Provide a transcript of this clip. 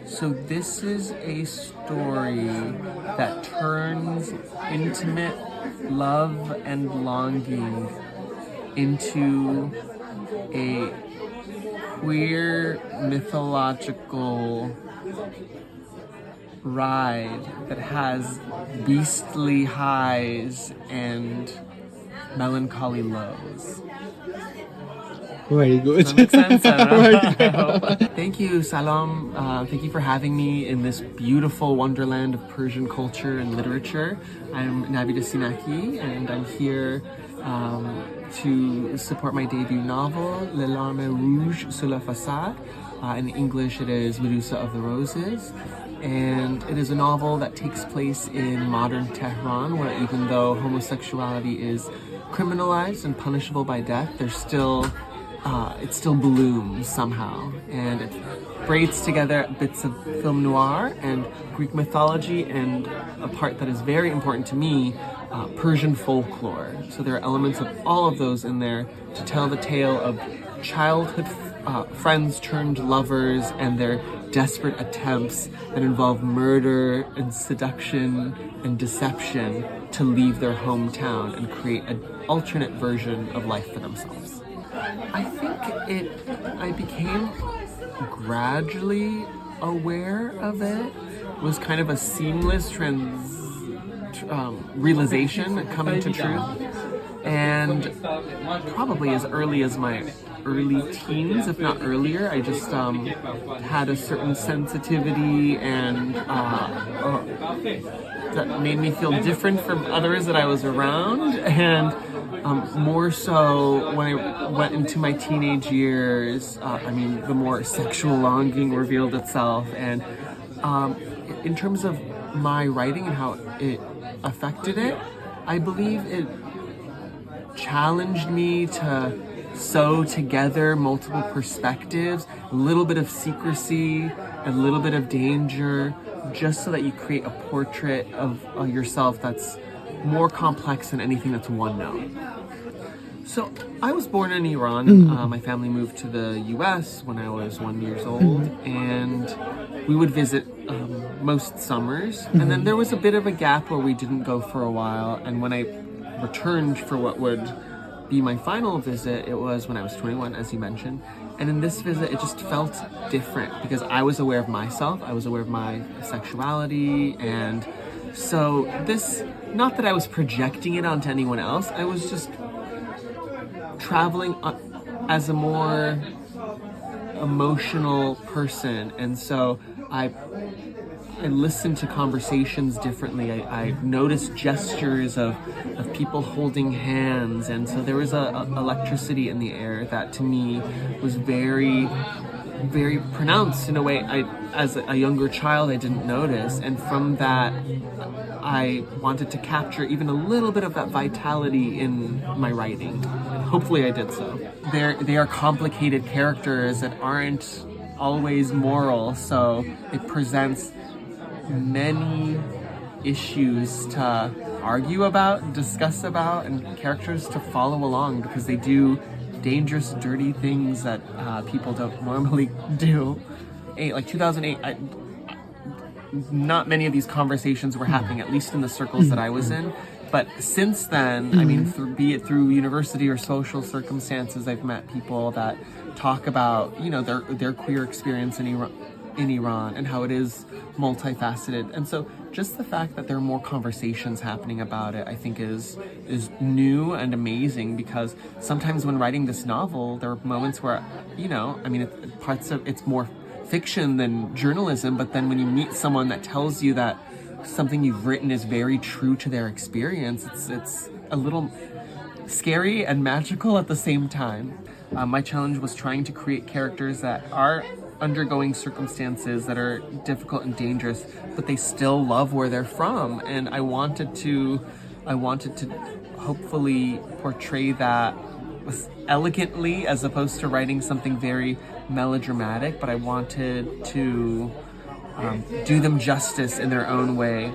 So this is a story that turns intimate love and longing into a queer mythological ride that has beastly highs and melancholy lows. Very good. Does that make sense? I don't know. Thank you, Salam. Thank you for having me in this beautiful wonderland of Persian culture and literature. I'm Navid Sinaki, and I'm here to support my debut novel, Les Larmes Rouges sur la Façade. In English, it is Medusa of the Roses. And it is a novel that takes place in modern Téhéran, where even though homosexuality is criminalized and punishable by death, there's still it still blooms somehow, and it braids together bits of film noir and Greek mythology and a part that is very important to me, Persian folklore. So there are elements of all of those in there to tell the tale of childhood friends turned lovers and their desperate attempts that involve murder and seduction and deception to leave their hometown and create an alternate version of life for themselves. I think I became gradually aware of it. It was kind of a seamless realization coming to truth. And probably as early as my early teens, if not earlier, I just had a certain sensitivity and that made me feel different from others that I was around. And more so when I went into my teenage years, the more sexual longing revealed itself. And in terms of my writing and how it affected it, I believe it challenged me to sew together multiple perspectives, a little bit of secrecy, a little bit of danger, just so that you create a portrait of yourself that's more complex than anything that's one note. So I was born in Iran. My family moved to the US when I was 1 year old, and we would visit most summers. And then there was a bit of a gap where we didn't go for a while. And when I returned for what would be my final visit, it was when I was 21, as you mentioned. And in this visit, it just felt different because I was aware of myself. I was aware of my sexuality. And so this, not that I was projecting it onto anyone else, I was just traveling as a more emotional person. And so I listened to conversations differently. I noticed gestures of people holding hands, and so there was a electricity in the air that to me was very, very pronounced in a way as a younger child I didn't notice. And from that, I wanted to capture even a little bit of that vitality in my writing. And hopefully I did so. They are complicated characters that aren't always moral, so it presents many issues to argue about, discuss about, and characters to follow along because they do dangerous, dirty things that people don't normally do. Like 2008, not many of these conversations were happening, at least in the circles that I was in. But since then, be it through university or social circumstances, I've met people that talk about, their queer experience in Iran and how it is multifaceted. And so just the fact that there are more conversations happening about it, I think is new and amazing, because sometimes when writing this novel, there are moments where, parts of it's more fiction than journalism, but then when you meet someone that tells you that something you've written is very true to their experience, it's a little scary and magical at the same time. My challenge was trying to create characters that are undergoing circumstances that are difficult and dangerous, but they still love where they're from. And I wanted to hopefully portray that elegantly, as opposed to writing something very melodramatic, but I wanted to do them justice in their own way.